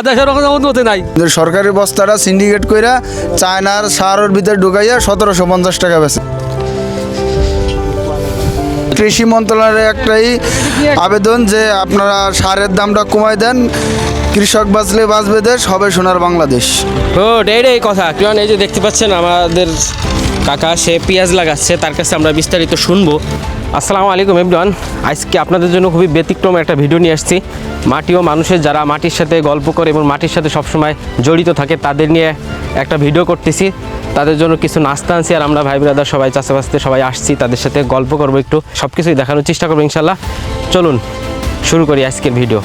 দেশের কোনো উন্নতি নাই। সরকারি বস্তাটা সিন্ডিকেট কইরা চায়নার সারের ভিতরে ঢুকাইয়া 1750 টাকা বেচে। কৃষি মন্ত্রণালয়ের একটাই আবেদন যে আপনারা সারের দামটা কমায় দেন, কৃষক বাঁচলে বাঁচবে দেশ, হবে সোনার বাংলাদেশ। ও এই কথা কারণ এই যে দেখতে পাচ্ছেন আমাদের কাকা সে পেঁয়াজ লাগাচ্ছে, তার কাছে আমরা বিস্তারিত শুনবো। আসসালামু আলাইকুম এভরিওয়ান, আজকে আপনাদের জন্য খুবই ব্যতিক্রম একটা ভিডিও নিয়ে আসছি। মাটি ও মানুষের যারা মাটির সাথে গল্প করে এবং মাটির সাথে সবসময় জড়িত থাকে তাদের নিয়ে একটা ভিডিও করতেছি। তাদের জন্য কিছু নাস্তা আনছি আর আমরা ভাই ব্রাদার সবাই চাষাবাসতে সবাই আসছি, তাদের সাথে গল্প করবো, একটু সব কিছুই দেখানোর চেষ্টা করবো ইনশাল্লাহ। চলুন শুরু করি আজকের ভিডিও।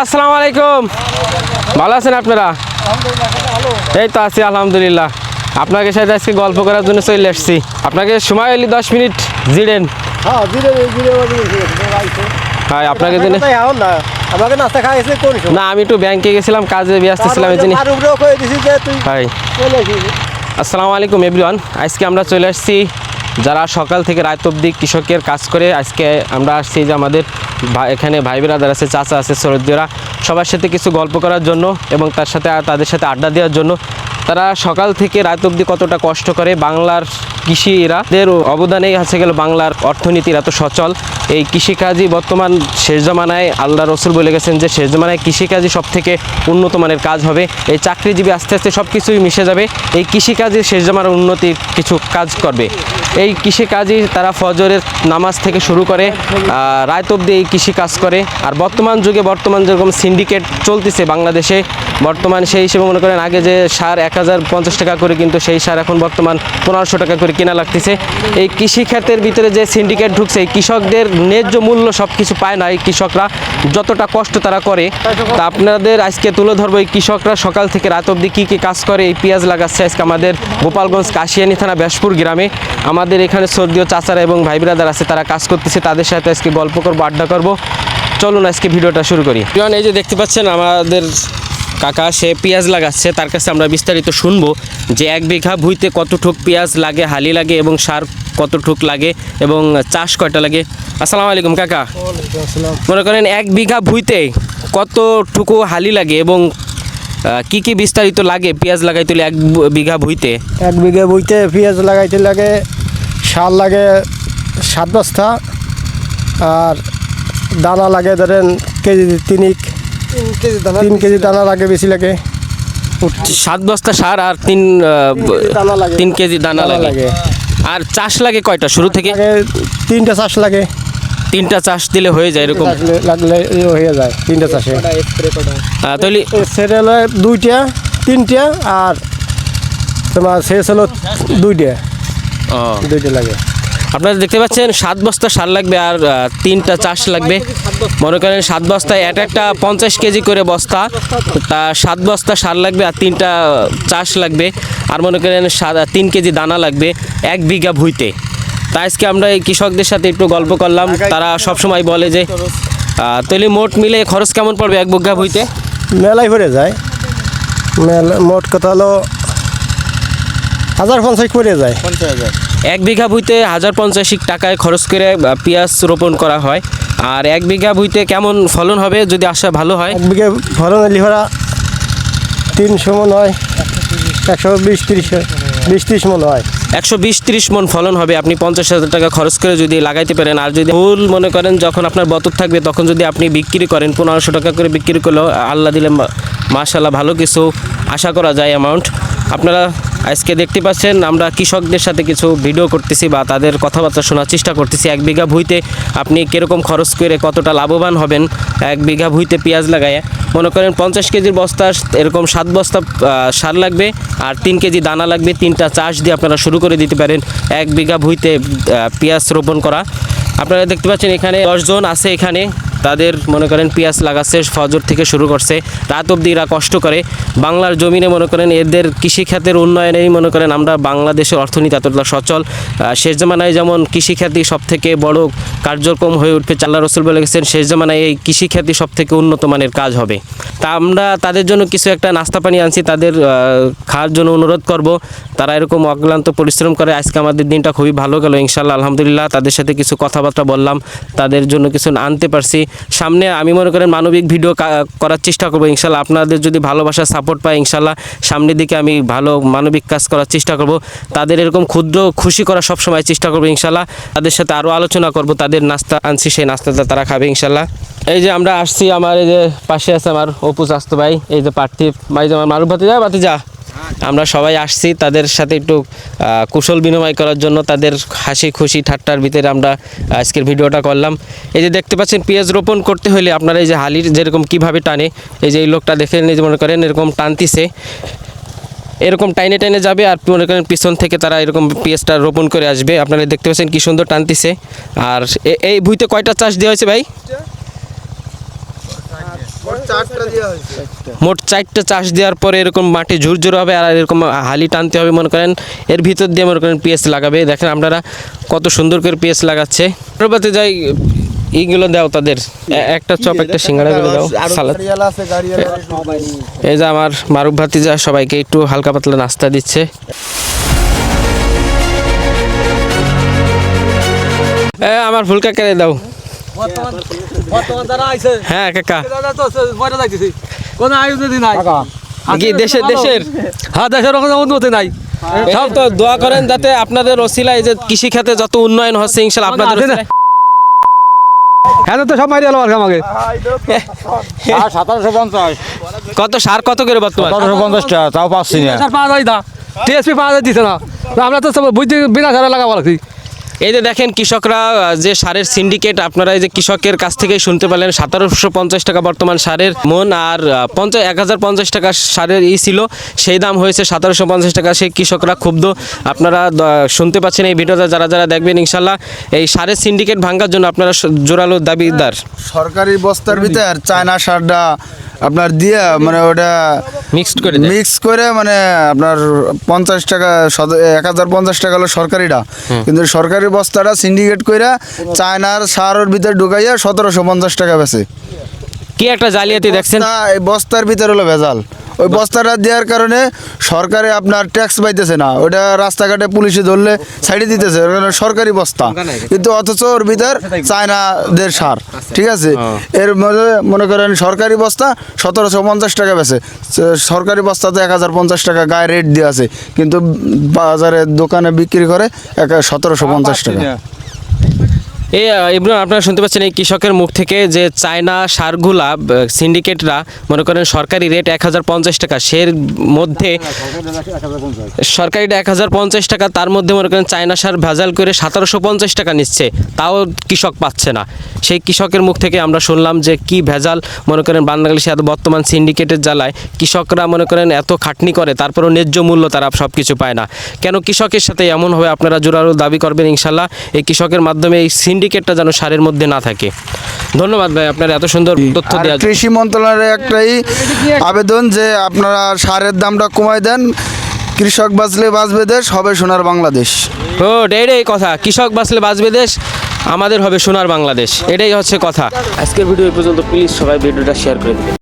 আসসালামু আলাইকুম, ভালো আছেন আপনারা? এই তো আছি আলহামদুলিল্লাহ। আপনাকে সাথে আজকে গল্প করার জন্য চলে আসছি। আপনাকে সময় হলে 10 মিনিট জিরেন। হ্যাঁ আপনাকে জন্য না, আমি একটু ব্যাংকে গেছিলাম, কাজে ব্যস্ত ছিলাম এই জন্য। আসসালামু আলাইকুম এভরিওয়ান, আজকে আমরা চলে আসছি যারা সকাল থেকে রাত অবধি কৃষকের কাজ করে। আজকে আমরা আসছি যে আমাদের এখানে ভাই ব্রাদার আছে, চাচা আছে, সরোদ্দীরা, সবার সাথে কিছু গল্প করার জন্য এবং তাদের সাথে আড্ডা দেওয়ার জন্য। তারা সকাল থেকে রাত অবধি কতটা কষ্ট করে, বাংলার কৃষিরাদের অবদানেই আছে গেল বাংলার অর্থনীতির এত সচল। এই কৃষিকাজই বর্তমান শেষ জমানায় আল্লাহ রসুল বলে গেছেন যে শেষ জমানায় কৃষিকাজই সব থেকে উন্নত মানের কাজ হবে। এই চাকরিজীবী আস্তে আস্তে সব কিছুই মিশে যাবে, এই কৃষিকাজই শেষ জমানার উন্নতির কিছু কাজ করবে। এই কৃষিকাজই তারা ফজরের নামাজ থেকে শুরু করে রাত অবধি এই কৃষি কাজ করে। আর বর্তমান যুগে যেরকম সিন্ডিকেট চলতেছে বাংলাদেশে, বর্তমান সেই হিসেবে মনে করেন আগে যে সার 1050 টাকা করে, কিন্তু সেই সার এখন বর্তমান 1500 টাকা করে কেনা লাগতেছে। এই কৃষিখাতের ভিতরে যে সিন্ডিকেট ঢুকছে, এই কৃষকদের ন্যায্য মূল্য সব কিছু পায় না। এই কৃষকরা যতটা কষ্ট তারা করে, তা আপনাদের আজকে তুলে ধরবো এই কৃষকরা সকাল থেকে রাত অবধি কী কী কাজ করে। এই পেঁয়াজ লাগাচ্ছে আজকে আমাদের গোপালগঞ্জ কাশিয়ানী থানা ব্যাসপুর গ্রামে। আমাদের এখানে সর্দীয় চাচারা এবং ভাই ব্রাদার আছে, তারা কাজ করতেছে, তাদের সাথে আজকে গল্প করবো, আড্ডা করবো। চলুন আজকে ভিডিওটা শুরু করি। এই যে দেখতে পাচ্ছেন আমাদের কাকা সে পেঁয়াজ লাগাচ্ছে, তার কাছে আমরা বিস্তারিত শুনবো যে 1 বিঘা ভুঁইতে কতটুক পেঁয়াজ লাগে, হালি লাগে এবং সার কতটুক লাগে এবং চাষ কয়টা লাগে। আসসালামু আলাইকুম কাকা। মনে করেন 1 বিঘা ভুঁইতে কতটুকু হালি লাগে এবং কি কি বিস্তারিত লাগে পেঁয়াজ লাগাইতে 1 বিঘা ভুঁইতে? 1 বিঘা ভুঁইতে পেঁয়াজ লাগাইতে লাগে, সার লাগে 7 বস্তা, আর দানা লাগে ধরেন কেজি 3 কেজি দানা লাগে, বেশি লাগে। 7 বস্তা সার আর 3 কেজি দানা লাগে। আর চাষ লাগে কয়টা শুরু থেকে? 3টা চাষ লাগে। 3টা চাষ দিলে হয়ে যায় এরকম? লাগলে হয়ে যায় 3টা চাষে। তাহলে সেটা হলো 2টা 3টা, আর তোমার শেষ হলো 2টা লাগে। আপনারা দেখতে পাচ্ছেন 7 বস্তা সার লাগবে আর 3টা চাষ লাগবে। মনে করেন 7 বস্তায় একটা 50 কেজি করে বস্তা, তা 7 বস্তা সার লাগবে আর 3টা চাষ লাগবে। আর মনে করেন 3 কেজি দানা লাগবে 1 বিঘা ভুঁইতে। তা আজকে আমরা এই কৃষকদের সাথে একটু গল্প করলাম, তারা সবসময় বলে যে তাহলে মোট মিলে খরচ কেমন পড়বে 1 বিঘা ভুঁইতে? মেলাই পড়ে যায়, মোট কথা হলো 1050 পড়ে যায়। 1 বিঘা ভুঁইতে 1050 টাকায় খরচ করে পেঁয়াজ রোপণ করা হয়। আর 1 বিঘা ভুঁইতে কেমন ফলন হবে যদি আশা ভালো হয়? 1 বিঘা ফলন লিহরা 300 মন হয়, 120-30 মন হয়। 120-30 মন ফলন হবে আপনি 50,000 টাকা খরচ করে যদি লাগাইতে পারেন। আর যদি ফুল মনে করেন যখন আপনার বতর থাকবে তখন যদি আপনি বিক্রি করেন 1500 টাকা করে বিক্রি করলেও আল্লাহ দিলে মাশাআল্লাহ ভালো কিছু আশা করা যায় অ্যামাউন্ট। আপনারা আজকে দেখতে পাচ্ছেন আমরা কৃষকদের সাথে কিছু ভিডিও করতেছি বা তাদের কথাবার্তা শোনার চেষ্টা করতেছি। 1 বিঘা ভুঁইতে আপনি কীরকম খরচ করে কতটা লাভবান হবেন 1 বিঘা ভুঁইতে পেঁয়াজ লাগায়। মনে করেন 50 কেজির বস্তা এরকম 7 বস্তা সার লাগবে আর 3 কেজি দানা লাগবে। 3টা চাষ দিয়ে আপনারা শুরু করে দিতে পারেন 1 বিঘা ভুঁইতে পেঁয়াজ রোপণ করা। আপনারা দেখতে পাচ্ছেন এখানে 10 জন আছে এখানে তাদের মনে করেন পেঁয়াজ লাগাচ্ছে, ফজর থেকে শুরু করছে, রাত অবধি এরা কষ্ট করে বাংলার জমিনে। মনে করেন এদের কৃষিখাতের উন্নয়নেই মনে করেন আমরা বাংলাদেশের অর্থনীতি এতটা সচল। শেষ জামানায় যেমন কৃষিখাতই সব থেকে বড় কার্যক্রম হয়ে উঠবে, আল্লাহ রসুল বলে গেছেন শেষ জামানায় এই কৃষিখাতই সব থেকে উন্নত মানের কাজ হবে। তা আমরা তাদের জন্য কিছু একটা নাস্তা পানি আনছি, তাদের খাওয়ার জন্য অনুরোধ করব। তারা এরকম অক্লান্ত পরিশ্রম করে, আজকে আমাদের দিনটা খুবই ভালো গেল ইনশাল্লাহ আলহামদুলিল্লাহ। তাদের সাথে কিছু কথাবার্তা বললাম, তাদের জন্য কিছু আনতে পারছি। সামনে আমি মনে করেন মানবিক ভিডিও করার চেষ্টা করবো ইনশাল্লাহ। আপনাদের যদি ভালোবাসা সাপোর্ট পাই ইনশাল্লাহ সামনের দিকে আমি ভালো মানবিক কাজ করার চেষ্টা করব। তাদের এরকম ক্ষুদ্র খুশি করার সবসময় চেষ্টা করবো ইনশাল্লাহ। তাদের সাথে আরও আলোচনা করব, তাদের নাস্তা আনছি সেই নাস্তাটা তারা খাবে ইনশাল্লাহ। এই যে আমরা আসছি, আমার এই যে পাশে আছে আমার অপু চাস্তো ভাই, এই যে পার্থিব ভাই, যে আমার মারুফ ভাতিজা, আমরা সবাই আসছি তাদের সাথে একটু কুশল বিনিময় করার জন্য। তাদের হাসি খুশি ঠাট্টার ভিতরে আমরা আজকের ভিডিওটা করলাম। এই যে দেখতে পাচ্ছেন পেঁয়াজ রোপণ করতে হলে আপনারা এই যে হালির যেরকম কিভাবে টানে, এই যে এই লোকটা দেখে নিয়ে মনে করেন এরকম টানতিছে, এরকম টাইনে টাইনে যাবে আর মনে করেন পিছন থেকে তারা এরকম পেঁয়াজটা রোপণ করে আসবে। আপনারা দেখতে পাচ্ছেন কি সুন্দর টানতিছে। আর এই ভুঁইতে কয়টা চাষ দেওয়া হয়েছে ভাই? মোট 4টা চাষ দেওয়ার পরে এরকম মাটি ঝুরঝুর হবে আর এরকম হালি টানতে হবে মনে করেন, এর ভিতর দিয়ে মনে করেন পেঁয়াজ লাগাবে। দেখেন আপনারা কত সুন্দর করে পেঁয়াজ লাগাচ্ছে। প্রবাতে যাই এইগুলো দাও তাদের, একটা চপ একটা সিঙ্গাড়া করে দাও, সালাদ। এই যে আমার মারুফ ভাতিজা সবাইকে একটু হালকা পাতলা নাস্তা দিচ্ছে। আমার ফুল কাকা দাও। হ্যাঁ কাকা, কি দেশের হ্যাঁ দেশের উন্নতি নাই। সব তো দোয়া করেন যাতে আপনাদের ওসিলায় যে কৃষি খাতে যত উন্নয়ন হচ্ছে ইনশাআল্লাহ আপনাদের ওসিলায়। হ্যাঁ তো সব মারি আলো আমাকে 1750 কত সার কত করে বর্তমান? 1750 তাও পাচ্ছি না। পাওয়া যায় না, টিএসপি পাওয়া যায় দিচ্ছে না, আমরা তো বুঝতে বিনা সারে লাগাবো লাগছি। এই যে দেখেন কৃষকরা যে সারের সিন্ডিকেট, আপনারা এই যে কৃষকের কাছ থেকেই শুনতে পেলেন 1750 টাকা বর্তমান সারের মন, আর 1050 টাকা সারের ছিল, সেই দাম হয়েছে 1750 টাকা। সেই কৃষকরা ক্ষুব্ধ, আপনারা শুনতে পাচ্ছেন এই ভিডিওটা। যারা যারা দেখবেন ইনশাল্লাহ এই সারের সিন্ডিকেট ভাঙার জন্য আপনারা জোরালো দাবিদার। সরকারি বস্তার ভিতর চায়না সারটা আপনার দিয়ে মানে ওটা মিক্সড করে মিক্স করে মানে আপনার 50 টাকা 1050 টাকা হলো সরকারিটা, কিন্তু সরকারি বস্তাটা সিন্ডিকেট করে চায়নার সারের ভিতরে ঢুকাইয়া 1750 টাকা বেচে। কি একটা জালিয়াতি দেখছেন। এই বস্তার ভিতরে হলো ভেজাল। ওই বস্তাটা দেওয়ার কারণে সরকারে আপনার ট্যাক্স পাইতেছে না, ওটা রাস্তাঘাটে পুলিশে ধরলে সাইডে দিতেছে, সরকারি বস্তা, কিন্তু অথচ ওর ভিতর চায়নাদের সার। ঠিক আছে, এর মধ্যে মনে করেন সরকারি বস্তা 1750 টাকা বেচে, সরকারি বস্তাতে 1050 টাকা গায়ে রেট দিয়ে আছে, কিন্তু বাজারে দোকানে বিক্রি করে 1750 টাকা। এই ইব্রাহিম আপনারা শুনতে পাচ্ছেন এই কৃষকের মুখ থেকে যে চায়না সারগুলা সিন্ডিকেটরা মনে করেন সরকারি রেট 1050 টাকা, সের মধ্যে সরকারিটা 1050 টাকা, তার মধ্যে মনে করেন চায়না সার ভেজাল করে 1750 টাকা নিচ্ছে, তাও কৃষক পাচ্ছে না। সেই কৃষকের মুখ থেকে আমরা শুনলাম যে কি ভেজাল, মনে করেন বাংলাদেশে এত বর্তমান সিন্ডিকেটের জ্বালায় কৃষকরা মনে করেন এত খাটনি করে, তারপরেও ন্যায্য মূল্য তারা সব কিছু পায় না। কেন কৃষকের সাথে এমন হবে? আপনারা জোরালো দাবি করবেন ইনশাল্লাহ এই কৃষকের মাধ্যমে এই সিন্ডিকেটটা যেন সারের মধ্যে না থাকে। ধন্যবাদ ভাই, আপনার এত সুন্দর তথ্য দেওয়া। কৃষি মন্ত্রণালয়ের একটাই আবেদন যে আপনারা সারের দামটা কমায় দেন, কৃষক বাঁচলে বাঁচবে দেশ, হবে সোনার বাংলাদেশ। ও এটাই কথা, কৃষক বাঁচলে বাঁচবে দেশ, আমাদের হবে সোনার বাংলাদেশ, এটাই হচ্ছে কথা। আজকের ভিডিও এই পর্যন্ত, প্লিজ সবাই ভিডিওটা শেয়ার করে দেবেন।